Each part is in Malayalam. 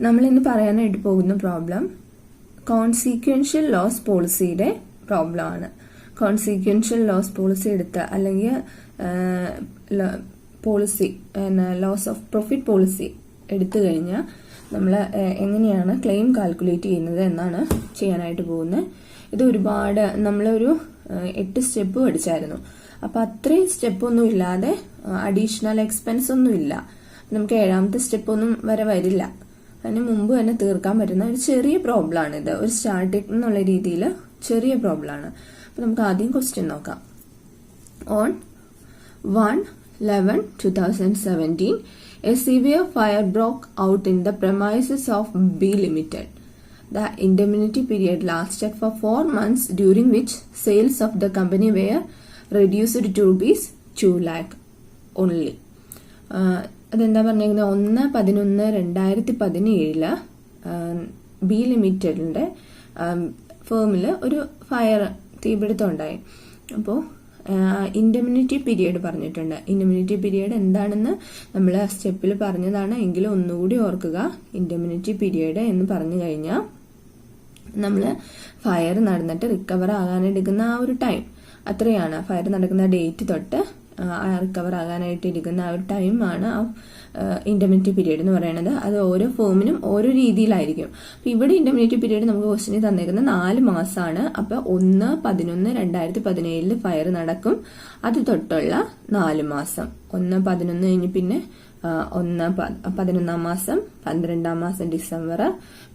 നമ്മൾ ഇന്ന് പറയാനായിട്ട് പോകുന്ന പ്രോബ്ലം കോൺസിക്വൻഷ്യൽ ലോസ് പോളിസിയുടെ പ്രോബ്ലം ആണ്. കോൺസിക്വൻഷ്യൽ ലോസ് പോളിസി എടുത്ത അല്ലെങ്കിൽ policy loss of profit policy എടുത്തു കഴിഞ്ഞാൽ നമ്മൾ എങ്ങനെയാണ് ക്ലെയിം കാൽക്കുലേറ്റ് ചെയ്യുന്നത് എന്നാണ് ചെയ്യാനായിട്ട് പോകുന്നത്. ഇത് ഒരുപാട് നമ്മളൊരു 8 സ്റ്റെപ്പ് പഠിച്ചായിരുന്നു. അപ്പൊ അത്രയും സ്റ്റെപ്പ് ഒന്നും ഇല്ലാതെ അഡീഷണൽ എക്സ്പെൻസ് ഒന്നും ഇല്ല. നമുക്ക് 7ാമത്തെ സ്റ്റെപ്പ് ഒന്നും വരെ വരില്ല. അതിന് മുമ്പ് തന്നെ തീർക്കാൻ പറ്റുന്ന ഒരു ചെറിയ പ്രോബ്ലം ആണ് ഇത്. ഒരു സ്റ്റാർട്ടിംഗ് എന്നുള്ള രീതിയിൽ ചെറിയ പ്രോബ്ലം ആണ്. അപ്പൊ നമുക്ക് ആദ്യം ക്വസ്റ്റ്യൻ നോക്കാം. On 1/11/2017 a severe fire broke out in the premises of B Limited. The indemnity period lasted for 4 months, during which sales of the company were reduced to ₹2 lakh only. അതെന്താ പറഞ്ഞിരിക്കുന്നത്? 1/11/2017 ബി ലിമിറ്റഡിന്റെ ഫേമിൽ ഒരു ഫയർ തീപിടുത്തം ഉണ്ടായി. അപ്പോൾ ഇൻഡെമിനിറ്റി പീരിയഡ് പറഞ്ഞിട്ടുണ്ട്. ഇൻഡെമിനിറ്റി പീരിയഡ് എന്താണെന്ന് നമ്മൾ ആ സ്റ്റെപ്പിൽ പറഞ്ഞതാണ്. എങ്കിലും ഒന്നുകൂടി ഓർക്കുക. ഇൻഡെമിനിറ്റി പീരിയഡ് എന്ന് പറഞ്ഞു കഴിഞ്ഞാൽ നമ്മൾ ഫയർ നടന്നിട്ട് റിക്കവർ ആകാനെടുക്കുന്ന ആ ഒരു ടൈം, അത്രയാണ്. ഫയർ നടക്കുന്ന ഡേറ്റ് തൊട്ട് റിക്കവർ ആകാനായിട്ട് ഇരിക്കുന്ന ആ ഒരു ടൈമാണ് ഇൻഡെമിനിറ്റി പീരിയഡ് എന്ന് പറയുന്നത്. അത് ഓരോ ഫേമിനും ഓരോ രീതിയിലായിരിക്കും. അപ്പൊ ഇവിടെ ഇൻഡെമിനിറ്റി പീരിയഡ് നമുക്ക് ക്വസ്റ്റിന് തന്നിരിക്കുന്നത് 4 മാസമാണ്. അപ്പൊ 1/11/2017 ഫയർ നടക്കും. അത് തൊട്ടുള്ള 4 മാസം, 1/11 കഴിഞ്ഞ് പിന്നെ 11ാം മാസം, 12ാം മാസം ഡിസംബർ,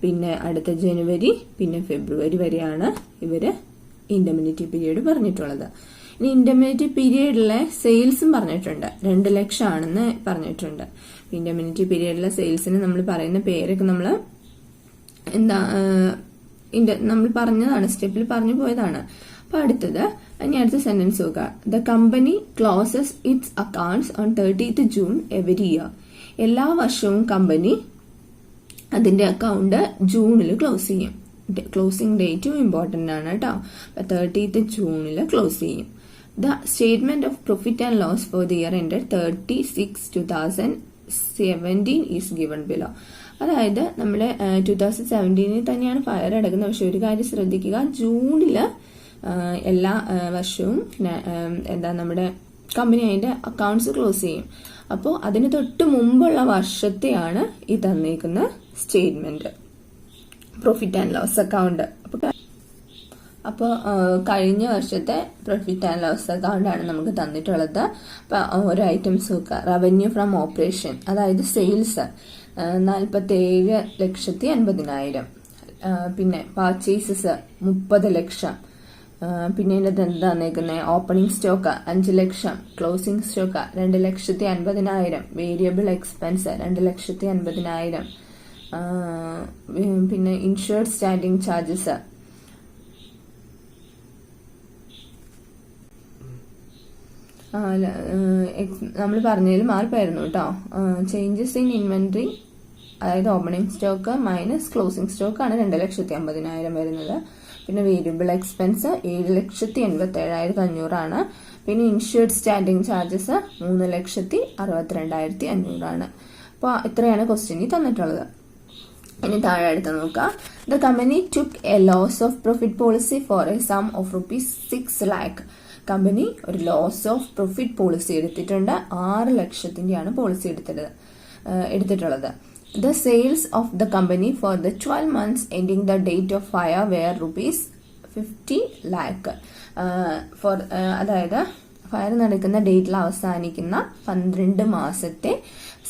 പിന്നെ അടുത്ത ജനുവരി, പിന്നെ ഫെബ്രുവരി വരെയാണ് ഇവര് ഇൻഡെമിനിറ്റി പീരിയഡ് പറഞ്ഞിട്ടുള്ളത്. ഇനി ഇൻഡെമിനിറ്റി പീരിയഡിലെ സെയിൽസും പറഞ്ഞിട്ടുണ്ട്. 2 ലക്ഷം ആണെന്ന് പറഞ്ഞിട്ടുണ്ട്. ഇൻഡെമിനിറ്റി പീരിയഡിലെ സെയിൽസിന് നമ്മൾ പറയുന്ന പേരൊക്കെ നമ്മൾ നമ്മൾ പറഞ്ഞതാണ്, സ്റ്റെപ്പിൽ പറഞ്ഞു പോയതാണ്. അപ്പൊ അടുത്തത് ഇനി അടുത്ത സെന്റൻസ് നോക്കുക. The company closes its accounts on 30th June every year. എല്ലാ വർഷവും കമ്പനി അതിന്റെ അക്കൗണ്ട് ജൂണിൽ ക്ലോസ് ചെയ്യും. ക്ലോസിംഗ് ഡേറ്റും ഇമ്പോർട്ടന്റ് ആണ് കേട്ടോ. 30th June ക്ലോസ് ചെയ്യും. The statement of profit and loss for the year ended 30/6/2017 is given below. അതായത് നമ്മുടെ 2017 തന്നെയാണ് ഫയർ നടക്കുന്നത്. പക്ഷെ ഒരു കാര്യം ശ്രദ്ധിക്കുക, ജൂണില് എല്ലാ വർഷവും നമ്മുടെ കമ്പനി അതിന്റെ അക്കൗണ്ട്സ് ക്ലോസ് ചെയ്യും. അപ്പോൾ അതിന് തൊട്ട് മുമ്പുള്ള വർഷത്തെയാണ് ഈ തന്നിരിക്കുന്ന statement, profit and loss account. അപ്പോൾ കഴിഞ്ഞ വർഷത്തെ പ്രോഫിറ്റ് ആൻഡ് ലോസ് അക്കൗണ്ട് ആണ് നമുക്ക് തന്നിട്ടുള്ളത്. അപ്പൊ ഓരോ ഐറ്റംസ് നോക്കുക. റവന്യൂ ഫ്രം ഓപ്പറേഷൻ, അതായത് സെയിൽസ് 47,80,000. പിന്നെ പർച്ചേസസ് 30 ലക്ഷം. പിന്നെ ഇതിനകത്ത് എന്താ തന്നേക്കുന്നത്? ഓപ്പണിംഗ് സ്റ്റോക്ക് 5 ലക്ഷം, ക്ലോസിംഗ് സ്റ്റോക്ക് 2,50,000, വേരിയബിൾ എക്സ്പെൻസ് 2,50,000, പിന്നെ ഇൻഷുർഡ് സ്റ്റാൻഡിംഗ് ചാർജസ് നമ്മൾ പറഞ്ഞതിൽ മാറിപ്പോയിരുന്നു കേട്ടോ. ചേഞ്ചസ് ഇൻ ഇൻവെന്ററി, അതായത് opening stock minus closing stock ആണ് 2,50,000 വരുന്നത്. പിന്നെ വേരിയബിൾ എക്സ്പെൻസ് 7,87,500 ആണ്. പിന്നെ ഇൻഷുർഡ് സ്റ്റാൻഡിംഗ് ചാർജസ് 3,62,500 ആണ്. അപ്പോൾ ഇത്രയാണ് ക്വസ്റ്റ്യനിൽ തന്നിട്ടുള്ളത്. ഇനി താഴെ അടുത്ത് നോക്കാം. The company took a loss of profit policy for a sum of ₹6 lakh. Company ഒരു ലോസ് ഓഫ് പ്രോഫിറ്റ് പോളിസി എടുത്തിട്ടുണ്ട്. 6 ലക്ഷത്തിന്റെയാണ് പോളിസി എടുത്തിട്ടുള്ളത്. The sales of the company for the 12 months ending the date of fire were ₹50 lakh. അതായത് ഫയർ നടക്കുന്ന ഡേറ്റിൽ അവസാനിക്കുന്ന 12 മാസത്തെ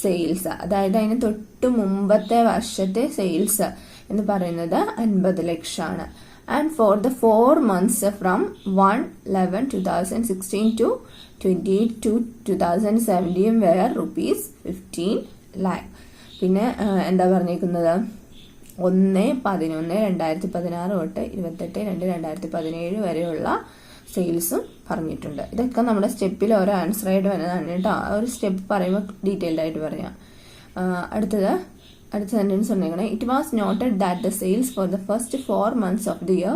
സെയിൽസ്, അതായത് അതിന് തൊട്ട് മുമ്പത്തെ വർഷത്തെ സെയിൽസ് എന്ന് പറയുന്നത് 50 ലക്ഷമാണ്. And for the 4 months from 1/11/2016 to 28/2/2017 were ₹15 lakh. പിന്നെ എന്താ പറഞ്ഞിരിക്കുന്നത്? 1/11/2016 തൊട്ട് 28/2/2017 വരെയുള്ള സെയിൽസും പറഞ്ഞിട്ടുണ്ട്. ഇതൊക്കെ നമ്മുടെ സ്റ്റെപ്പിൽ ഓരോ ആൻസർ ആയിട്ട് വരുന്നതാണ് കേട്ടോ. ഒരു സ്റ്റെപ്പ് പറയുമ്പോൾ ഡീറ്റെയിൽഡ് ആയിട്ട് പറയാം. അടുത്ത സെന്റൻസ് പറഞ്ഞേക്കണേ. It was noted that the sales for the first 4 months of the year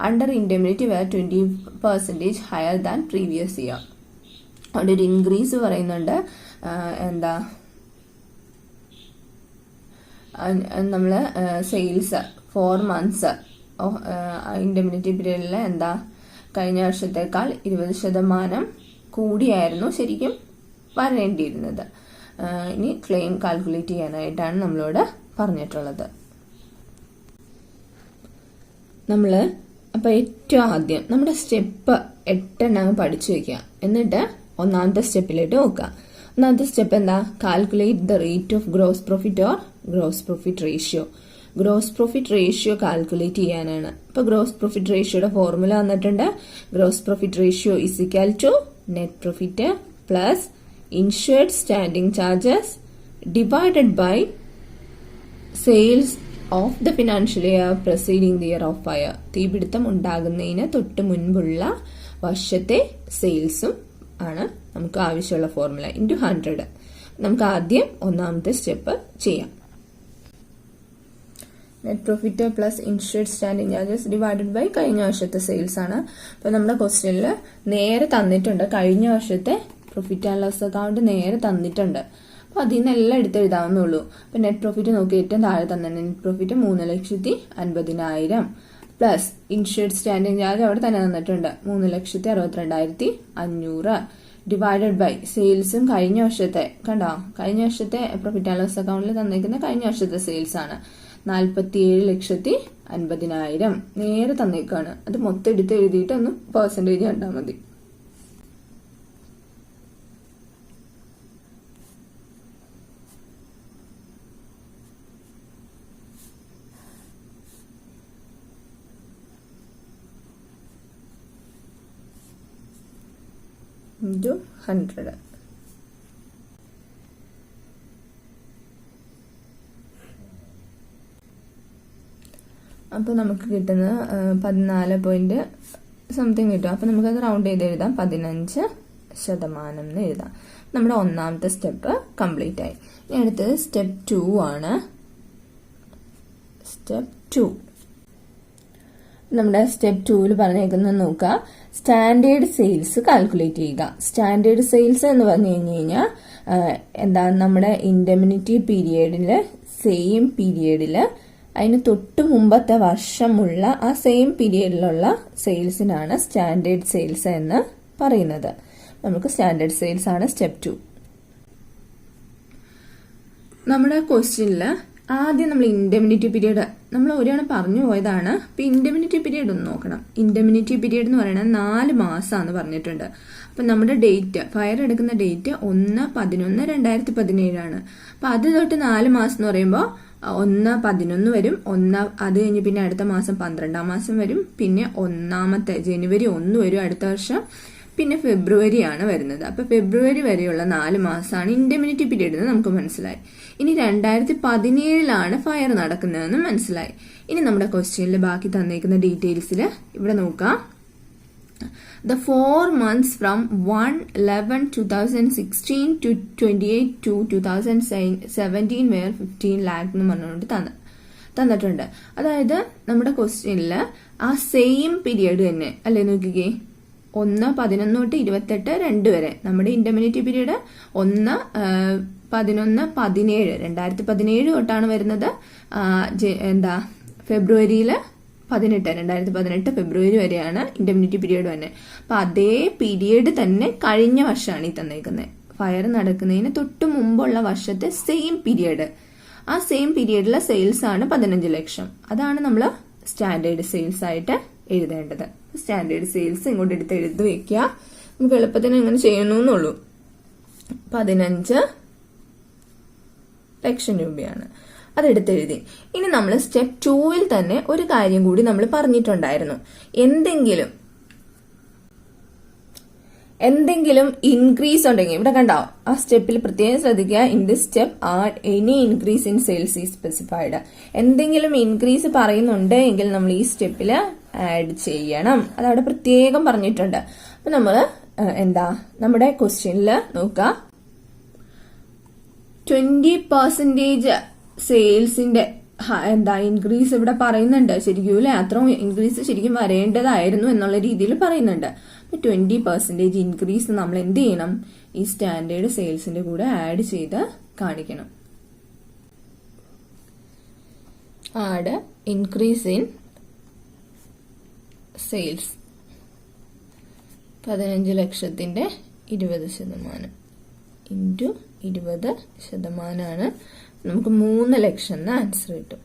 under indemnity were 20% higher than previous year. അവിടെ ഒരു ഇൻക്രീസ് പറയുന്നുണ്ട്. നമ്മൾ സെയിൽസ് 4 months ഇൻഡെമിനിറ്റി പീരീഡിൽ എന്താ കഴിഞ്ഞ വർഷത്തേക്കാൾ 20% കൂടിയായിരുന്നു ശരിക്കും വരേണ്ടിയിരുന്നത്. ഇനി ക്ലെയിം കാൽക്കുലേറ്റ് ചെയ്യാനായിട്ടാണ് നമ്മളോട് പറഞ്ഞിട്ടുള്ളത്. നമ്മൾ അപ്പോൾ ഏറ്റവും ആദ്യം നമ്മുടെ സ്റ്റെപ്പ് 8 പഠിച്ചു വെക്കുക. എന്നിട്ട് ഒന്നാമത്തെ സ്റ്റെപ്പിലേക്ക് നോക്കുക. ഒന്നാമത്തെ സ്റ്റെപ്പ് എന്താ? Calculate the rate of gross profit or gross profit ratio. Gross profit ratio calculate ചെയ്യാനാണ്. ഇപ്പൊ ഗ്രോസ് പ്രോഫിറ്റ് റേഷ്യോയുടെ ഫോർമുല വന്നിട്ടുണ്ട്. Gross profit ratio is equal to net profit plus insured standing charges divided by sales of the financial year preceding the year of fire. തീപിടുത്തം ഉണ്ടാകുന്നതിന് തൊട്ട് മുൻപുള്ള വർഷത്തെ സെയിൽസും ആണ് നമുക്ക് ആവശ്യമുള്ള ഫോർമുല ഇൻറ്റു 100. നമുക്ക് ആദ്യം ഒന്നാമത്തെ സ്റ്റെപ്പ് ചെയ്യാം. Net profit plus insured standing charges divided by കഴിഞ്ഞ വർഷത്തെ സെയിൽസ് ആണ്. അപ്പൊ നമ്മുടെ ക്വസ്റ്റ്യനിൽ നേരെ തന്നിട്ടുണ്ട്, കഴിഞ്ഞ വർഷത്തെ പ്രോഫിറ്റ് ആൻഡ് ലോസ് അക്കൗണ്ട് നേരെ തന്നിട്ടുണ്ട്. അപ്പൊ അതിൽ നിന്ന് എല്ലാം എടുത്തെഴുതാവുന്നുള്ളൂ. അപ്പൊ നെറ്റ് പ്രോഫിറ്റ് നോക്കി ഏറ്റവും താഴെ തന്നെ net profit 3,50,000 plus insured standing charge അവിടെ തന്നെ തന്നിട്ടുണ്ട് 3,62,500 ഡിവൈഡഡ് ബൈ സെയിൽസും കഴിഞ്ഞ വർഷത്തെ കണ്ടോ, കഴിഞ്ഞ വർഷത്തെ പ്രോഫിറ്റ് ആൻഡ് ലോസ് അക്കൗണ്ടിൽ തന്നിരിക്കുന്ന കഴിഞ്ഞ വർഷത്തെ സെയിൽസ് ആണ് 47,50,000 നേരെ തന്നേക്കാണ്. അത് മൊത്തം എടുത്ത് എഴുതിയിട്ട് ഒന്ന് പെർസെന്റേജ് കണ്ടാൽ മതി. ഇൻറ്റു 100. അപ്പോൾ നമുക്ക് കിട്ടുന്ന 14 പോയിന്റ് സംതിങ് കിട്ടും. അപ്പോൾ നമുക്കത് റൗണ്ട് ചെയ്ത് എഴുതാം, 15% എന്ന് എഴുതാം. നമ്മുടെ ഒന്നാമത്തെ സ്റ്റെപ്പ് കംപ്ലീറ്റ് ആയി. ഇനി അടുത്തത് സ്റ്റെപ്പ് 2 ആണ്. സ്റ്റെപ്പ് 2 നമ്മുടെ സ്റ്റെപ്പ് 2ൽ പറഞ്ഞേക്കുന്നത് നോക്കുക. സ്റ്റാൻഡേർഡ് സെയിൽസ് കാൽക്കുലേറ്റ് ചെയ്യുക. സ്റ്റാൻഡേർഡ് സെയിൽസ് എന്ന് പറഞ്ഞു കഴിഞ്ഞാൽ എന്താ, നമ്മുടെ ഇൻഡെമിനിറ്റി പീരിയഡില് സെയിം പീരിയഡില് അതിന് തൊട്ട് മുമ്പത്തെ വർഷമുള്ള ആ സെയിം പീരിയഡിലുള്ള സെയിൽസിനാണ് സ്റ്റാൻഡേർഡ് സെയിൽസ് എന്ന് പറയുന്നത്. നമുക്ക് സ്റ്റാൻഡേർഡ് സെയിൽസ് ആണ് സ്റ്റെപ്പ് 2. നമ്മുടെ ക്വസ്റ്റ്യനില് ആദ്യം നമ്മൾ ഇൻഡെമിനിറ്റി പീരീഡ് നമ്മൾ ഒരാണ് പറഞ്ഞു പോയതാണ്. അപ്പൊ ഇൻഡെമിനിറ്റി പീരീഡ് ഒന്ന് നോക്കണം. ഇൻഡെമിനിറ്റി പീരീഡ് എന്ന് പറയുന്നത് 4 മാസമാണെന്ന് പറഞ്ഞിട്ടുണ്ട്. അപ്പൊ നമ്മുടെ ഡേറ്റ് ഫയർ എടുക്കുന്ന ഡേറ്റ് 1/11/2017 ആണ്. അപ്പൊ അത് തൊട്ട് 4 മാസം എന്ന് പറയുമ്പോൾ 1/11 വരും, അത് കഴിഞ്ഞ് പിന്നെ അടുത്ത മാസം 12-ാം മാസം വരും, പിന്നെ ജനുവരി 1 വരും അടുത്ത വർഷം, പിന്നെ ഫെബ്രുവരി ആണ് വരുന്നത്. അപ്പൊ ഫെബ്രുവരി വരെയുള്ള 4 മാസമാണ് ഇൻഡെമിനിറ്റി പീരീഡ് എന്ന് നമുക്ക് മനസ്സിലായി. ഇനി 2017 ഫയർ നടക്കുന്നതെന്ന് മനസ്സിലായി. ഇനി നമ്മുടെ ക്വസ്റ്റ്യനിൽ ബാക്കി തന്നേക്കുന്ന ഡീറ്റെയിൽസിൽ ഇവിടെ നോക്കാം. The 4 months from 1/11/2016 to 28/2/2017 were 15 lakh എന്ന് പറഞ്ഞുകൊണ്ട് തന്നിട്ടുണ്ട്. അതായത് നമ്മുടെ ക്വസ്റ്റ്യനിൽ ആ സെയിം പീരിയഡ് തന്നെ അല്ലേ, നോക്കിക്കേ, 1/11 തൊട്ട് 28/2 വരെ നമ്മുടെ ഇൻഡെമിനിറ്റി പീരീഡ് 1/11/17 2017 തൊട്ടാണ് വരുന്നത്. ഫെബ്രുവരിയിൽ 2018 ഫെബ്രുവരി വരെയാണ് ഇൻഡെമിനിറ്റി പീരീഡ് തന്നെ. അപ്പൊ അതേ പീരീഡ് തന്നെ കഴിഞ്ഞ വർഷമാണ് ഈ തന്നേക്കുന്നത്. ഫയർ നടക്കുന്നതിന് തൊട്ട് മുമ്പുള്ള വർഷത്തെ സെയിം പീരീഡ്, ആ സെയിം പീരീഡിലെ സെയിൽസ് ആണ് 15 ലക്ഷം. അതാണ് നമ്മൾ സ്റ്റാൻഡേർഡ് സെയിൽസ് ആയിട്ട് എഴുതേണ്ടത്. സ്റ്റാൻഡേർഡ് സെയിൽസ് ഇങ്ങോട്ട് എടുത്ത് എഴുതി വെക്കുക. നമുക്ക് എളുപ്പത്തിന് ഇങ്ങനെ ചെയ്യണമെന്നുള്ളൂ. 15 ലക്ഷം രൂപയാണ്. അതെടുത്ത് എഴുതി. ഇനി നമ്മൾ സ്റ്റെപ്പ് 2ൽ തന്നെ ഒരു കാര്യം കൂടി നമ്മൾ പറഞ്ഞിട്ടുണ്ടായിരുന്നു. എന്തെങ്കിലും ഇൻക്രീസ് ഉണ്ടെങ്കിൽ ഇവിടെ കണ്ടോ, ആ സ്റ്റെപ്പിൽ പ്രത്യേകം ശ്രദ്ധിക്കുക. In this step add any increase in sales is specified. എന്തെങ്കിലും ഇൻക്രീസ് പറയുന്നുണ്ട് എങ്കിൽ നമ്മൾ ഈ സ്റ്റെപ്പിൽ ആഡ് ചെയ്യണം. അതവിടെ പ്രത്യേകം പറഞ്ഞിട്ടുണ്ട്. അപ്പൊ നമ്മൾ നമ്മുടെ ക്വസ്റ്റ്യനിൽ നോക്കുക, 20% സെയിൽസിന്റെ ഇൻക്രീസ് ഇവിടെ പറയുന്നുണ്ട്. ശരിക്കും അല്ലെ, അത്ര ഇൻക്രീസ് ശരിക്കും വരേണ്ടതായിരുന്നു എന്നുള്ള രീതിയിൽ പറയുന്നുണ്ട്. 20% ഇൻക്രീസ് നമ്മൾ എന്ത് ചെയ്യണം, ഈ സ്റ്റാൻഡേർഡ് സെയിൽസിന്റെ കൂടെ ആഡ് ചെയ്ത് കാണിക്കണം. ആഡ് ഇൻക്രീസ് ഇൻ സെയിൽസ് 15 ലക്ഷത്തിന്റെ 20% ഇൻറ്റു 20% നമുക്ക് 3 ലക്ഷം എന്ന ആൻസർ കിട്ടും.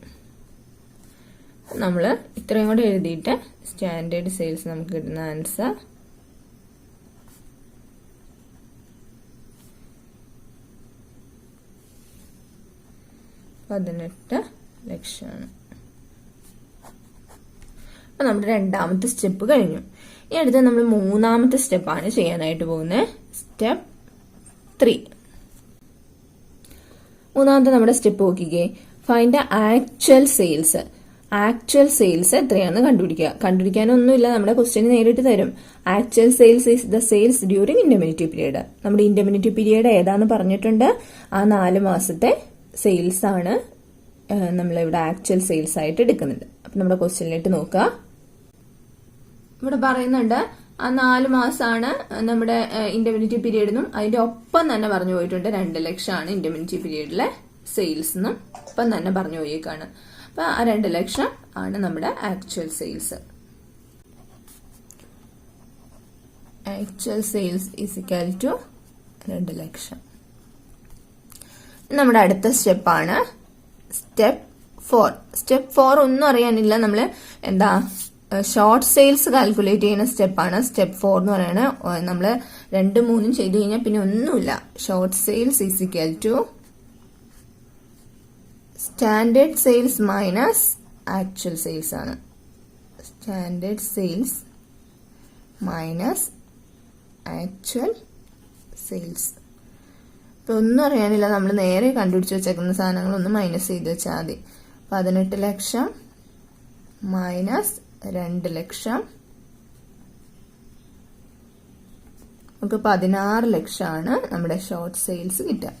നമ്മൾ ഇത്രയും കൂടെ എഴുതിയിട്ട് സ്റ്റാൻഡേർഡ് സെയിൽസ് നമുക്ക് കിട്ടുന്ന ആൻസർ 18 ലക്ഷമാണ്. അപ്പൊ നമ്മുടെ രണ്ടാമത്തെ സ്റ്റെപ്പ് കഴിഞ്ഞു. ഈ അടുത്ത് നമ്മൾ മൂന്നാമത്തെ സ്റ്റെപ്പാണ് ചെയ്യാനായിട്ട് പോകുന്നത്. സ്റ്റെപ്പ് 3. മൂന്നാമത്തെ നമ്മുടെ സ്റ്റെപ്പ് നോക്കിക്കേ. Find the actual sales. Actual sales എത്രയാണെന്ന് കണ്ടുപിടിക്കുക. കണ്ടുപിടിക്കാനൊന്നുമില്ല, നമ്മുടെ ക്വസ്റ്റ്യൻ നേരിട്ട് തരും. Actual sales is the sales during indemnity period. നമ്മുടെ ഇൻഡെമിനിറ്റി പീരീഡ് ഏതാന്ന് പറഞ്ഞിട്ടുണ്ട്. ആ 4 മാസത്തെ സെയിൽസ് ആണ് നമ്മളിവിടെ ആക്ച്വൽ സെയിൽസ് ആയിട്ട് എടുക്കുന്നുണ്ട്. അപ്പൊ നമ്മുടെ ക്വസ്റ്റ്യനിലേക്ക് നോക്കുക. ഇവിടെ പറയുന്നുണ്ട് ആ 4 മാസമാണ് നമ്മുടെ ഇൻഡെമിനിറ്റി പീരീഡ് എന്നും അതിന്റെ ഒപ്പം തന്നെ പറഞ്ഞു പോയിട്ടുണ്ട് 2 ലക്ഷമാണ് ഇൻഡെമിനിറ്റി പീരീഡിലെ സെയിൽസ് എന്നും ഒപ്പം തന്നെ പറഞ്ഞു പോയേക്കാണ്. അപ്പൊ ആ 2 ലക്ഷം ആണ് നമ്മുടെ actual sales. Actual sales is equal to 2 ലക്ഷം. നമ്മുടെ അടുത്ത സ്റ്റെപ്പാണ് സ്റ്റെപ്പ് 4. സ്റ്റെപ്പ് 4 ഒന്നും അറിയാനില്ല, നമ്മള് ഷോർട്ട് സെയിൽസ് കാൽക്കുലേറ്റ് ചെയ്യുന്ന സ്റ്റെപ്പാണ് സ്റ്റെപ്പ് 4 എന്ന് പറയുന്നത്. നമ്മള് 2, 3 ചെയ്ത് കഴിഞ്ഞാൽ പിന്നെ ഒന്നുമില്ല. Short sales is equal to standard sales minus actual sales ആണ്. Standard sales minus actual sales. ഇപ്പൊ ഒന്നും അറിയാനില്ല, നമ്മൾ നേരെ കണ്ടുപിടിച്ച് വെച്ചേക്കുന്ന സാധനങ്ങളൊന്ന് മൈനസ് ചെയ്ത് വെച്ചാൽ മതി. 18 ലക്ഷം മൈനസ് 2 ലക്ഷം നമുക്ക് 16 ലക്ഷമാണ് നമ്മുടെ ഷോർട്ട് സെയിൽസ് കിട്ടുക.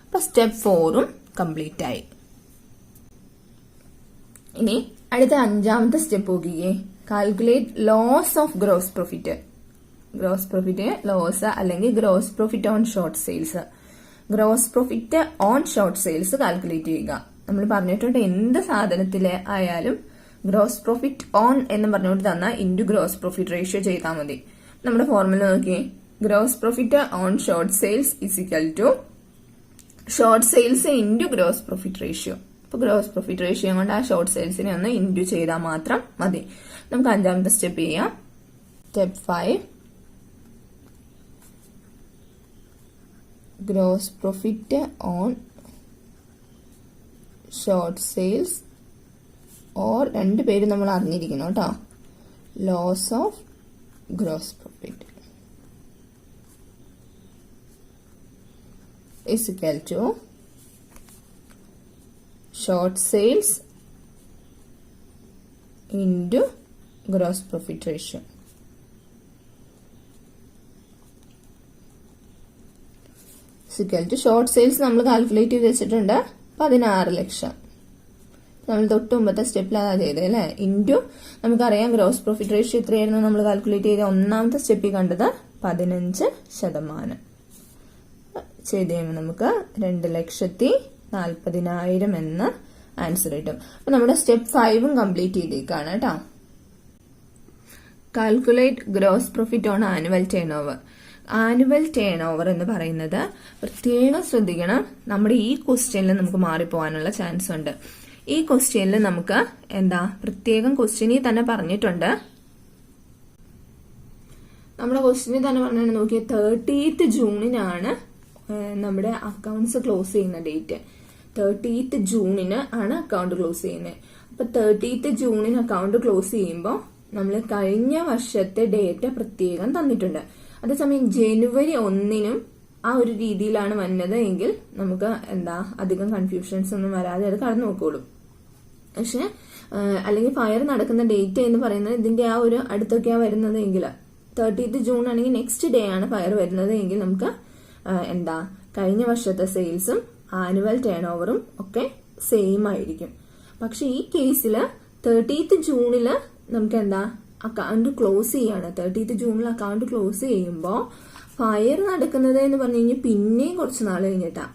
അപ്പൊ സ്റ്റെപ്പ് 4ഉം കംപ്ലീറ്റ് ആയി. ഇനി അടുത്ത 5ാമത്തെ സ്റ്റെപ്പ് നോക്കിയേ. Calculate loss of gross profit. Gross profit loss അല്ലെങ്കിൽ gross profit on short sales. Gross profit on short sales calculate ചെയ്യുക. നമ്മൾ പറഞ്ഞിട്ടുണ്ട് എന്ത് സാധനത്തിലെ ആയാലും ഗ്രോസ് പ്രോഫിറ്റ് ഓൺ എന്ന് പറഞ്ഞുകൊണ്ട് തന്നാൽ ഇൻറ്റു ഗ്രോസ് പ്രോഫിറ്റ് റേഷ്യോ ചെയ്താൽ മതി. നമ്മുടെ ഫോർമുല നോക്കിയേ. Gross profit on short sales is equal to short sales into gross profit ratio. അപ്പൊ ഗ്രോസ് പ്രോഫിറ്റ് റേഷ്യോ കൊണ്ട് ആ ഷോർട്ട് സെയിൽസിനെ ഒന്ന് ഇൻറ്റു ചെയ്താൽ മാത്രം മതി. നമുക്ക് 5ാമത്തെ സ്റ്റെപ്പ് ചെയ്യാം. Step 5. Gross profit on short sales or 2 പേര് നമ്മൾ അറിഞ്ഞിരിക്കണം കേട്ടോ. Loss of gross profit is equal to short sales into gross profit ratio. is equal to short sales നമ്മൾ കാൽക്കുലേറ്റ് ചെയ്ത് വെച്ചിട്ടുണ്ട് 16 ലക്ഷം. നമ്മൾ തൊട്ട് മുമ്പത്തെ സ്റ്റെപ്പിലാണ് ചെയ്തത് അല്ലെ. ഇൻറ്റു നമുക്കറിയാം ഗ്രോസ് പ്രോഫിറ്റ് റേഷ്യോ എത്രയായിരുന്നു നമ്മൾ കാൽക്കുലേറ്റ് ചെയ്ത 1ാമത്തെ സ്റ്റെപ്പിൽ കണ്ടത് 15%. ചെയ്ത് കഴിയുമ്പോൾ നമുക്ക് 2,40,000 എന്ന ആൻസർ കിട്ടും. അപ്പൊ നമ്മുടെ സ്റ്റെപ്പ് 5ഉം കംപ്ലീറ്റ് ചെയ്തേക്കാണ് കേട്ടോ. Calculate gross profit on annual turn over. Annual turnover എന്ന് പറയുന്നത് പ്രത്യേകം ശ്രദ്ധിക്കണം. നമ്മുടെ ഈ ക്വസ്റ്റ്യനിൽ നമുക്ക് മാറിപ്പോവാനുള്ള ചാൻസ് ഉണ്ട്. ഈ ക്വസ്റ്റ്യനിൽ നമുക്ക് പ്രത്യേകം ക്വസ്റ്റ്യനിൽ തന്നെ പറഞ്ഞിട്ടുണ്ട്. നമ്മുടെ ക്വസ്റ്റ്യനിൽ തന്നെ പറഞ്ഞാൽ നോക്കിയ 30th ജൂണിനാണ് നമ്മുടെ അക്കൗണ്ട്സ് ക്ലോസ് ചെയ്യുന്ന ഡേറ്റ്. 30th ജൂണിന് ആണ് അക്കൗണ്ട് ക്ലോസ് ചെയ്യുന്നത്. അപ്പൊ 30th ജൂണിന് അക്കൗണ്ട് ക്ലോസ് ചെയ്യുമ്പോൾ നമ്മൾ കഴിഞ്ഞ വർഷത്തെ ഡേറ്റ് പ്രത്യേകം തന്നിട്ടുണ്ട്. അതേസമയം ജനുവരി 1നും ആ ഒരു രീതിയിലാണ് വന്നത് എങ്കിൽ നമുക്ക് അധികം കൺഫ്യൂഷൻസ് ഒന്നും വരാതെ അത് കടന്നു നോക്കോളൂ. പക്ഷെ അല്ലെങ്കിൽ ഫയർ നടക്കുന്ന ഡേറ്റ് എന്ന് പറയുന്നത് ഇതിന്റെ ആ ഒരു അടുത്തൊക്കെയാണ് വരുന്നത് എങ്കിൽ 30th ജൂൺ ആണെങ്കിൽ നെക്സ്റ്റ് ഡേ ആണ് ഫയർ വരുന്നത് എങ്കിൽ നമുക്ക് കഴിഞ്ഞ വർഷത്തെ സെയിൽസും ആനുവൽ ടേൺ ഓവറും ഒക്കെ സെയിം ആയിരിക്കും. പക്ഷെ ഈ കേസില് 30th ജൂണില് നമുക്ക് അക്കൗണ്ട് ക്ലോസ് ചെയ്യാണ്. 30th ജൂണിൽ അക്കൗണ്ട് ക്ലോസ് ചെയ്യുമ്പോൾ ഫയർ നടക്കുന്നത് എന്ന് പറഞ്ഞു കഴിഞ്ഞാൽ പിന്നെയും കുറച്ച് നാൾ കഴിഞ്ഞിട്ടാ.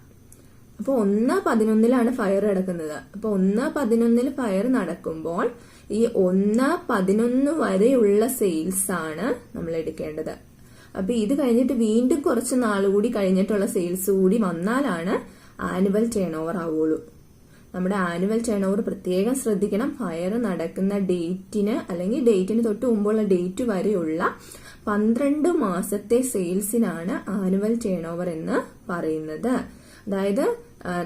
അപ്പോൾ 1/11 ഫയർ നടക്കുന്നത്. അപ്പോൾ 1/11 ഫയർ നടക്കുമ്പോൾ ഈ 1/11 വരെയുള്ള സെയിൽസ് ആണ് നമ്മൾ എടുക്കേണ്ടത്. അപ്പൊ ഇത് കഴിഞ്ഞിട്ട് വീണ്ടും കുറച്ച് നാളുകൂടി കഴിഞ്ഞിട്ടുള്ള സെയിൽസ് കൂടി വന്നാലാണ് ആനുവൽ ടേൺ ഓവർ ആവുള്ളൂ. നമ്മുടെ ആനുവൽ ടേൺ ഓവർ പ്രത്യേകം ശ്രദ്ധിക്കണം. ഫയർ നടക്കുന്ന ഡേറ്റിന് അല്ലെങ്കിൽ ഡേറ്റിന് തൊട്ട് മുമ്പുള്ള ഡേറ്റ് വരെയുള്ള 12 മാസത്തെ സെയിൽസിനാണ് ആനുവൽ ടേൺ ഓവർ എന്ന് പറയുന്നത്. അതായത്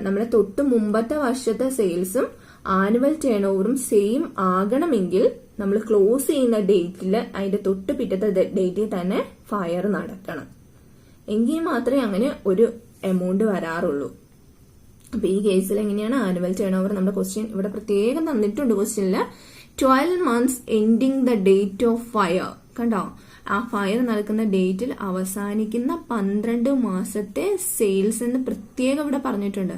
നമ്മുടെ തൊട്ട് മുമ്പത്തെ വർഷത്തെ സെയിൽസും ആനുവൽ ടേൺ ഓവറും സെയിം ആകണമെങ്കിൽ നമ്മൾ ക്ലോസ് ചെയ്യുന്ന ഡേറ്റിൽ അതിന്റെ തൊട്ട് പിറ്റത്തെ ഡേറ്റിൽ തന്നെ ഫയർ നടക്കണം. എങ്കിൽ മാത്രമേ അങ്ങനെ ഒരു എമൗണ്ട് വരാറുള്ളൂ. അപ്പൊ ഈ കേസിൽ എങ്ങനെയാണ് ആനുവൽ ടേൺ ഓവർ? നമ്മുടെ ക്വസ്റ്റ്യൻ ഇവിടെ പ്രത്യേകം തന്നിട്ടുണ്ട്. ക്വസ്റ്റ്യനില് 12 months ending the date of fire. കണ്ടോ, ആ ഫയർ നടക്കുന്ന ഡേറ്റിൽ അവസാനിക്കുന്ന 12 മാസത്തെ സെയിൽസ് എന്ന് പ്രത്യേകം ഇവിടെ പറഞ്ഞിട്ടുണ്ട്.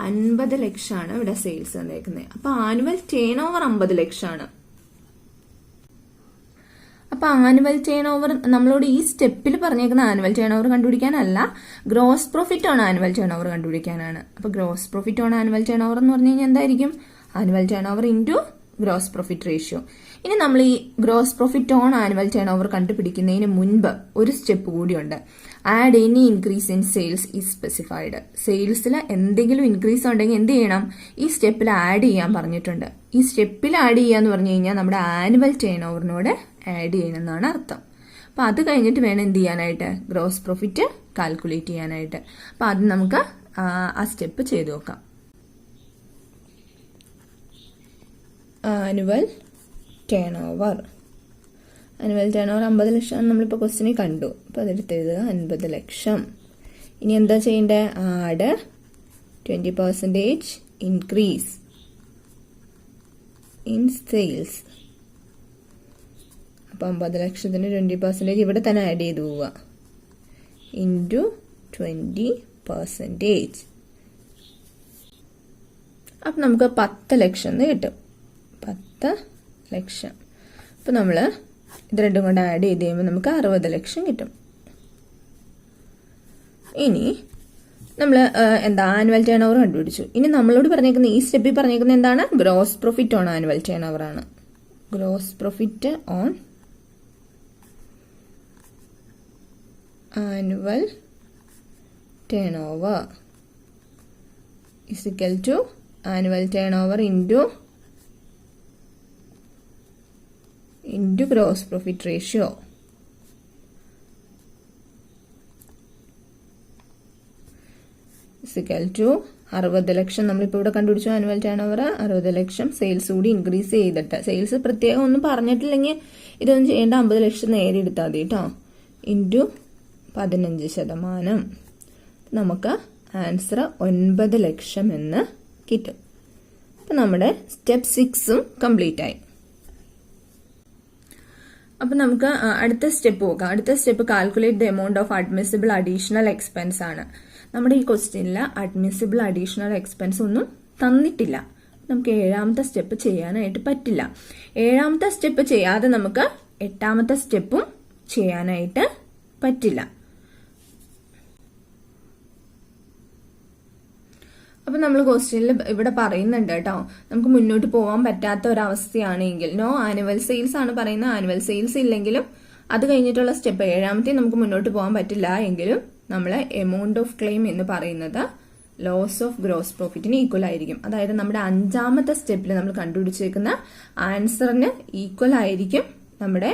50 ലക്ഷമാണ് ഇവിടെ സെയിൽസ് വന്നേക്കുന്നത്. അപ്പൊ ആനുവൽ ടേൺ ഓവർ 50 ലക്ഷമാണ്. അപ്പൊ ആനുവൽ ടേൺ ഓവർ നമ്മളോട് ഈ സ്റ്റെപ്പിൽ പറഞ്ഞേക്കുന്ന ആനുവൽ ടേൺ ഓവർ കണ്ടുപിടിക്കാനല്ല, gross profit on annual turnover കണ്ടുപിടിക്കാനാണ്. അപ്പൊ gross profit on annual turnover എന്ന് പറഞ്ഞു കഴിഞ്ഞാൽ എന്തായിരിക്കും? Annual turnover into gross profit ratio. ഇനി നമ്മൾ ഈ gross profit on annual turnover കണ്ടുപിടിക്കുന്നതിന് മുൻപ് ഒരു സ്റ്റെപ്പ് കൂടിയുണ്ട്. Add any increase in sales is specified. സെയിൽസിൽ എന്തെങ്കിലും ഇൻക്രീസ് ഉണ്ടെങ്കിൽ എന്ത് ചെയ്യണം? ഈ സ്റ്റെപ്പിൽ ആഡ് ചെയ്യാൻ പറഞ്ഞിട്ടുണ്ട്. ഈ സ്റ്റെപ്പിൽ ആഡ് ചെയ്യാന്ന് പറഞ്ഞു കഴിഞ്ഞാൽ നമ്മുടെ ആനുവൽ ടേൺ ഓവറിനോട് ആഡ് ചെയ്യണമെന്നാണ് അർത്ഥം. അപ്പൊ അത് കഴിഞ്ഞിട്ട് വേണം എന്ത് ചെയ്യാനായിട്ട്? ഗ്രോസ് പ്രോഫിറ്റ് കാൽക്കുലേറ്റ് ചെയ്യാനായിട്ട്. അപ്പൊ അത് നമുക്ക് ആ സ്റ്റെപ്പ് ചെയ്തു നോക്കാം. ആനുവൽ ടേൺ ഓവർ 50 ലക്ഷം നമ്മളിപ്പോൾ ക്വസ്റ്റിനെ കണ്ടു. അപ്പോൾ അതെടുത്ത് എഴുതുക 50 ലക്ഷം. ഇനി എന്താ ചെയ്യേണ്ടത്? Add 20% increase in sales. അപ്പോൾ 50 ലക്ഷത്തിന് 20% ഇവിടെ തന്നെ ആഡ് ചെയ്ത് പോവുക. ഇൻറ്റു 20%. അപ്പം നമുക്ക് 10 ലക്ഷം എന്ന് കിട്ടും. 10 ലക്ഷം. അപ്പം നമ്മൾ ഇത് രണ്ടും കൊണ്ട് ആഡ് ചെയ്ത് കഴിയുമ്പോൾ നമുക്ക് 60 ലക്ഷം കിട്ടും. ഇനി നമ്മൾ ആനുവൽ ടേൺ ഓവർ കണ്ടുപിടിച്ചു. ഇനി നമ്മളോട് പറഞ്ഞേക്കുന്ന ഈ സ്റ്റെപ്പിൽ പറഞ്ഞേക്കുന്നത് എന്താണ്? Gross profit on annual turnover ആണ്. Gross profit on annual turnover is equal to annual turnover into gross profit ratio. Is equal to 60 lakh നമ്മളിപ്പോൾ ഇവിടെ കണ്ടുപിടിച്ചു. Annual turnover 60 lakh. Sales കൂടി ഇൻക്രീസ് ചെയ്തിട്ട്, സെയിൽസ് പ്രത്യേകം ഒന്നും പറഞ്ഞിട്ടില്ലെങ്കിൽ ഇതൊന്നും ചെയ്യേണ്ട, 50 ലക്ഷം നേരെ എടുത്താൽ മതി കേട്ടോ. ഇൻറ്റു 15%. നമുക്ക് ആൻസർ 9 ലക്ഷം എന്ന് കിട്ടും. അപ്പം നമ്മുടെ സ്റ്റെപ്പ് 6ഉം കംപ്ലീറ്റ് ആയി. അപ്പൊ നമുക്ക് അടുത്ത സ്റ്റെപ്പ് നോക്കാം. അടുത്ത step calculate the amount of admissible additional expense ആണ്. നമ്മുടെ ഈ ക്വസ്റ്റ്യനിൽ അഡ്മിസിബിൾ അഡീഷണൽ എക്സ്പെൻസ് ഒന്നും തന്നിട്ടില്ല. നമുക്ക് 7ാമത്തെ സ്റ്റെപ്പ് ചെയ്യാനായിട്ട് പറ്റില്ല. 7ാമത്തെ സ്റ്റെപ്പ് ചെയ്യാതെ നമുക്ക് 8ാമത്തെ സ്റ്റെപ്പും ചെയ്യാനായിട്ട് പറ്റില്ല. അപ്പൊ നമ്മൾ ക്വസ്റ്റ്യനിൽ ഇവിടെ പറയുന്നുണ്ട് കേട്ടോ, നമുക്ക് മുന്നോട്ട് പോകാൻ പറ്റാത്ത ഒരവസ്ഥയാണെങ്കിൽ, നോ ആനുവൽ സെയിൽസ് ആണ് പറയുന്നത്. ആനുവൽ സെയിൽസ് ഇല്ലെങ്കിലും അത് കഴിഞ്ഞിട്ടുള്ള സ്റ്റെപ്പ് 7ാമത്തെ നമുക്ക് മുന്നോട്ട് പോകാൻ പറ്റില്ല എങ്കിലും നമ്മൾ എമൗണ്ട് ഓഫ് ക്ലെയിം എന്ന് പറയുന്നത് ലോസ് ഓഫ് ഗ്രോസ് പ്രോഫിറ്റിന് ഈക്വൽ ആയിരിക്കും. അതായത് നമ്മുടെ 5ാമത്തെ സ്റ്റെപ്പിൽ നമ്മൾ കണ്ടുപിടിച്ചേക്കുന്ന ആൻസറിന് ഈക്വൽ ആയിരിക്കും നമ്മുടെ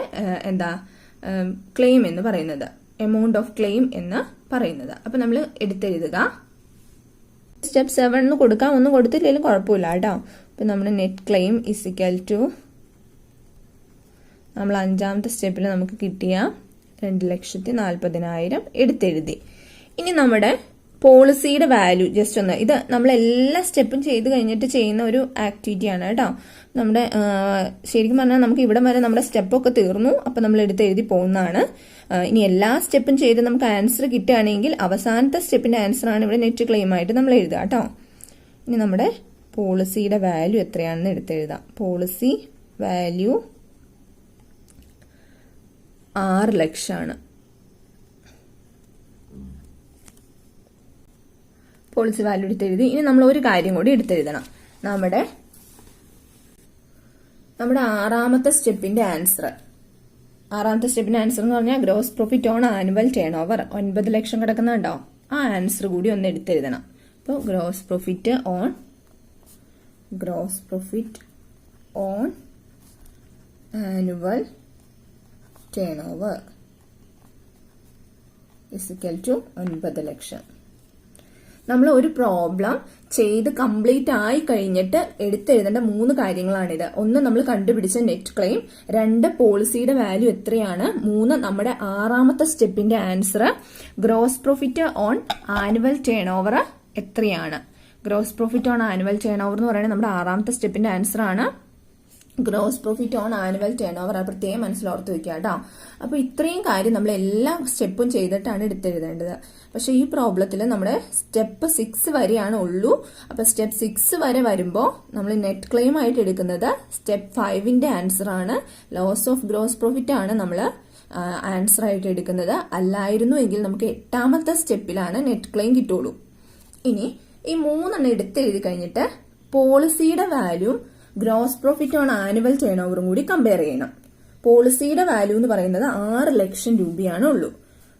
ക്ലെയിം എന്ന് പറയുന്നത്, എമൗണ്ട് ഓഫ് ക്ലെയിം എന്ന് പറയുന്നത്. അപ്പൊ നമ്മൾ എടുത്തെഴുതുക. സ്റ്റെപ്പ് 7 കൊടുക്കാം, ഒന്നും കൊടുത്തില്ലെങ്കിലും കുഴപ്പമില്ല കേട്ടോ. അപ്പൊ നമ്മുടെ net claim is equal to നമ്മൾ 5ാമത്തെ സ്റ്റെപ്പിൽ നമുക്ക് കിട്ടിയ 2,40,000 എടുത്തെഴുതി. ഇനി നമ്മുടെ പോളിസിയുടെ വാല്യൂ ജസ്റ്റ് ഒന്ന്, ഇത് നമ്മൾ എല്ലാ സ്റ്റെപ്പും ചെയ്ത് കഴിഞ്ഞിട്ട് ചെയ്യുന്ന ഒരു ആക്ടിവിറ്റി ആണ് കേട്ടോ. നമ്മുടെ ശരിക്കും പറഞ്ഞാൽ നമുക്ക് ഇവിടെ വരെ നമ്മുടെ സ്റ്റെപ്പൊക്കെ തീർന്നു. അപ്പൊ നമ്മൾ എടുത്തെഴുതി പോകുന്നതാണ്. ഇനി എല്ലാ സ്റ്റെപ്പും ചെയ്ത് നമുക്ക് ആൻസർ കിട്ടുകയാണെങ്കിൽ അവസാനത്തെ സ്റ്റെപ്പിന്റെ ആൻസർ ആണ് ഇവിടെ നെറ്റ് ക്ലെയിം ആയിട്ട് നമ്മൾ എഴുതുക കേട്ടോ. ഇനി നമ്മുടെ പോളിസിയുടെ വാല്യൂ എത്രയാണെന്ന് എടുത്തെഴുതാം. പോളിസി വാല്യൂ 6 ലക്ഷമാണ്. പോളിസി വാല്യൂ എടുത്തെഴുതി. ഇനി നമ്മൾ ഒരു കാര്യം കൂടി എടുത്തെഴുതണം. നമ്മുടെ ആറാമത്തെ സ്റ്റെപ്പിന്റെ ആൻസർ എന്ന് പറഞ്ഞാൽ gross profit on annual turnover 9 ലക്ഷം കിടക്കുന്നുണ്ടോ, ആ ആൻസർ കൂടി ഒന്ന് എടുത്തെഴുതണം. അപ്പോൾ gross profit on annual turnover is equal to 9 ലക്ഷം. നമ്മൾ ഒരു പ്രോബ്ലം ചെയ്ത് കംപ്ലീറ്റ് ആയി കഴിഞ്ഞിട്ട് എടുത്തെഴുതേണ്ട 3 കാര്യങ്ങളാണിത്. 1 നമ്മൾ കണ്ടുപിടിച്ച നെറ്റ് ക്ലെയിം, 2 പോളിസിയുടെ വാല്യൂ എത്രയാണ്, 3 നമ്മുടെ ആറാമത്തെ സ്റ്റെപ്പിന്റെ answer gross profit on annual turnover എത്രയാണ്. Gross profit on annual turnover എന്ന് പറയുന്നത് നമ്മുടെ ആറാമത്തെ സ്റ്റെപ്പിന്റെ ആൻസർ ആണ്. Gross profit on annual turnover പ്രത്യേകം മനസ്സിലോർത്ത് വെക്കുക കേട്ടോ. അപ്പൊ ഇത്രയും കാര്യം നമ്മൾ എല്ലാ സ്റ്റെപ്പും ചെയ്തിട്ടാണ് എടുത്തെഴുതേണ്ടത്. പക്ഷെ ഈ പ്രോബ്ലത്തിൽ നമ്മുടെ സ്റ്റെപ്പ് 6 വരെയാണ് ഉള്ളൂ. അപ്പൊ സ്റ്റെപ്പ് 6 വരെ വരുമ്പോൾ നമ്മൾ നെറ്റ് ക്ലെയിം ആയിട്ട് എടുക്കുന്നത് സ്റ്റെപ്പ് 5ന്റെ ആൻസർ ആണ്. ലോസ് ഓഫ് ഗ്രോസ് പ്രോഫിറ്റ് ആണ് നമ്മൾ ആൻസർ ആയിട്ട് എടുക്കുന്നത്. അല്ലായിരുന്നു എങ്കിൽ നമുക്ക് 8ാമത്തെ സ്റ്റെപ്പിലാണ് നെറ്റ് ക്ലെയിം കിട്ടുള്ളൂ. ഇനി ഈ 3 എടുത്തെഴുതി കഴിഞ്ഞിട്ട് പോളിസിയുടെ value gross profit on annual ടേൺ ഓവറും കൂടി കമ്പയർ ചെയ്യണം. പോളിസിയുടെ വാല്യൂ എന്ന് പറയുന്നത് 6 ലക്ഷം രൂപയാണ് ഉള്ളൂ.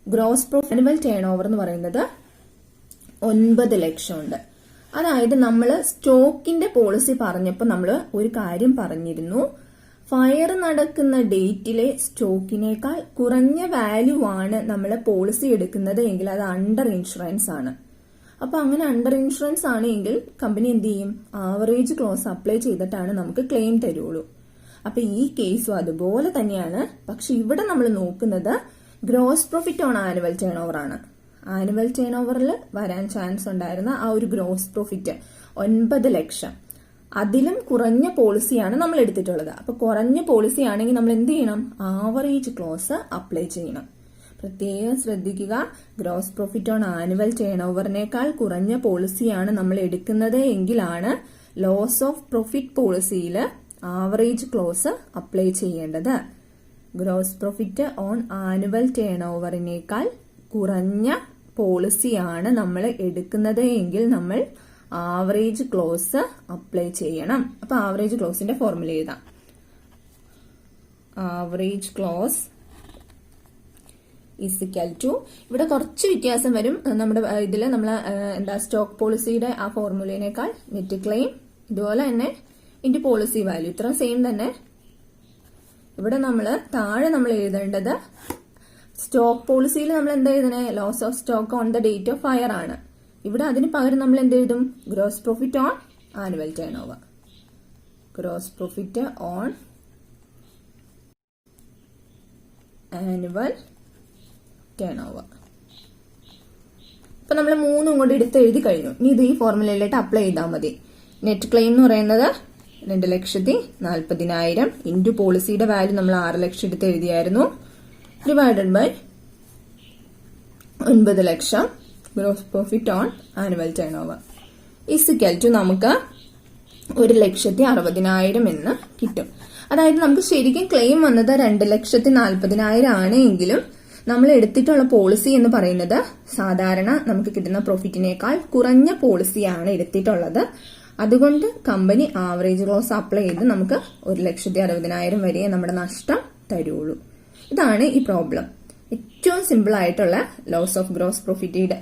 Gross profit annual turnover എന്ന് പറയുന്നത് 9 ലക്ഷം ഉണ്ട്. അതായത് നമ്മൾ സ്റ്റോക്കിന്റെ പോളിസി പറഞ്ഞപ്പോൾ നമ്മൾ ഒരു കാര്യം പറഞ്ഞിരുന്നു, ഫയർ നടക്കുന്ന ഡേറ്റിലെ സ്റ്റോക്കിനേക്കാൾ കുറഞ്ഞ വാല്യൂ ആണ് നമ്മൾ പോളിസി എടുക്കുന്നത് എങ്കിൽ അത് അണ്ടർ ഇൻഷുറൻസ് ആണ്. അപ്പൊ അങ്ങനെ അണ്ടർ ഇൻഷുറൻസ് ആണെങ്കിൽ കമ്പനി എന്ത് ചെയ്യും, ആവറേജ് ക്ലോസ് അപ്ലൈ ചെയ്തിട്ടാണ് നമുക്ക് ക്ലെയിം തരുള്ളൂ. അപ്പൊ ഈ കേസും അതുപോലെ തന്നെയാണ്. പക്ഷെ ഇവിടെ നമ്മൾ നോക്കുന്നത് gross profit on annual turnover ആണ്. ആനുവൽ ടേൺ ഓവറിൽ വരാൻ ചാൻസ് ഉണ്ടായിരുന്ന ആ ഒരു ഗ്രോസ് പ്രോഫിറ്റ് 9 ലക്ഷം, അതിലും കുറഞ്ഞ പോളിസിയാണ് നമ്മൾ എടുത്തിട്ടുള്ളത്. അപ്പൊ കുറഞ്ഞ പോളിസി ആണെങ്കിൽ നമ്മൾ എന്ത് ചെയ്യണം, ആവറേജ് ക്ലോസ് അപ്ലൈ ചെയ്യണം. പ്രത്യേകം ശ്രദ്ധിക്കുക, ഗ്രോസ് പ്രോഫിറ്റ് ഓൺ ആനുവൽ ടേൺ ഓവറിനേക്കാൾ കുറഞ്ഞ പോളിസിയാണ് നമ്മൾ എടുക്കുന്നത് എങ്കിലാണ് ലോസ് ഓഫ് പ്രോഫിറ്റ് പോളിസിയിൽ ആവറേജ് ക്ലോസ് അപ്ലൈ ചെയ്യേണ്ടത്. ഗ്രോസ് പ്രോഫിറ്റ് ഓൺ ആനുവൽ ടേൺ ഓവറിനേക്കാൾ കുറഞ്ഞ പോളിസിയാണ് നമ്മൾ എടുക്കുന്നത് എങ്കിൽ നമ്മൾ ആവറേജ് ക്ലോസ് അപ്ലൈ ചെയ്യണം. അപ്പൊ ആവറേജ് ക്ലോസിന്റെ ഫോർമുല എഴുതാം. ആവറേജ് ക്ലോസ് ഈസിക്കൽ ടു, ഇവിടെ കുറച്ച് വ്യത്യാസം വരും. നമ്മുടെ ഇതിൽ നമ്മൾ സ്റ്റോക്ക് പോളിസിയുടെ ആ ഫോർമുലയിനേക്കാൾ നെറ്റ് ക്ലെയിം, ഇതുപോലെ തന്നെ ഇൻറ്റു പോളിസി വാല്യൂ, ഇത്ര സെയിം തന്നെ. ഇവിടെ നമ്മൾ താഴെ നമ്മൾ എഴുതേണ്ടത് സ്റ്റോക്ക് പോളിസിയിൽ നമ്മൾ എന്താ എഴുതണേ, loss of stock on the date of fire ആണ്. ഇവിടെ അതിന് പകരം നമ്മൾ എന്ത് എഴുതും, gross profit on annual turnover. Gross profit on annual turnover. ഇപ്പൊ നമ്മൾ 3 കൊണ്ട് എടുത്ത് എഴുതി കഴിഞ്ഞു. ഇനി ഇത് ഈ ഫോർമുലയിലായിട്ട് അപ്ലൈ ചെയ്താൽ മതി. നെറ്റ് ക്ലെയിം എന്ന് പറയുന്നത് 2,40,000 ഇൻറ്റു പോളിസിയുടെ വാല്യൂ നമ്മൾ 6 ലക്ഷം എടുത്ത് എഴുതിയായിരുന്നു, divided by 9 lakh gross profit on annual turnover is equal to നമുക്ക് 1,60,000 എന്ന് കിട്ടും. അതായത് നമുക്ക് ശരിക്കും ക്ലെയിം വന്നത് 2,40,000 ആണ് എങ്കിലും നമ്മൾ എടുത്തിട്ടുള്ള പോളിസി എന്ന് പറയുന്നത് സാധാരണ നമുക്ക് കിട്ടുന്ന പ്രോഫിറ്റിനേക്കാൾ കുറഞ്ഞ പോളിസിയാണ് എടുത്തിട്ടുള്ളത്. അതുകൊണ്ട് കമ്പനി ആവറേജ് ലോസ് അപ്ലൈ ചെയ്ത് നമുക്ക് 1,60,000 വരെ നമ്മുടെ നഷ്ടം തരുള്ളൂ. ഇതാണ് ഈ പ്രോബ്ലം. ഏറ്റവും സിമ്പിൾ ആയിട്ടുള്ള loss of gross profit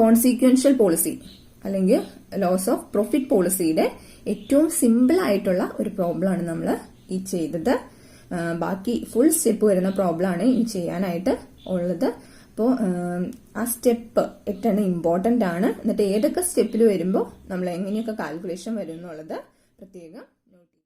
consequential policy അല്ലെങ്കിൽ ലോസ് ഓഫ് പ്രോഫിറ്റ് പോളിസിയുടെ ഏറ്റവും സിമ്പിൾ ആയിട്ടുള്ള ഒരു പ്രോബ്ലം ആണ് നമ്മൾ ഈ ചെയ്തത്. ബാക്കി ഫുൾ സ്റ്റെപ്പ് വരുന്ന പ്രോബ്ലം ആണ് ഇനി ചെയ്യാനായിട്ട് ഉള്ളത്. അപ്പോൾ ആ സ്റ്റെപ്പ് 8 ഇമ്പോർട്ടന്റ് ആണ്. എന്നിട്ട് ഏതൊക്കെ സ്റ്റെപ്പിൽ വരുമ്പോൾ നമ്മൾ എങ്ങനെയൊക്കെ കാൽക്കുലേഷൻ വരും എന്നുള്ളത് പ്രത്യേകം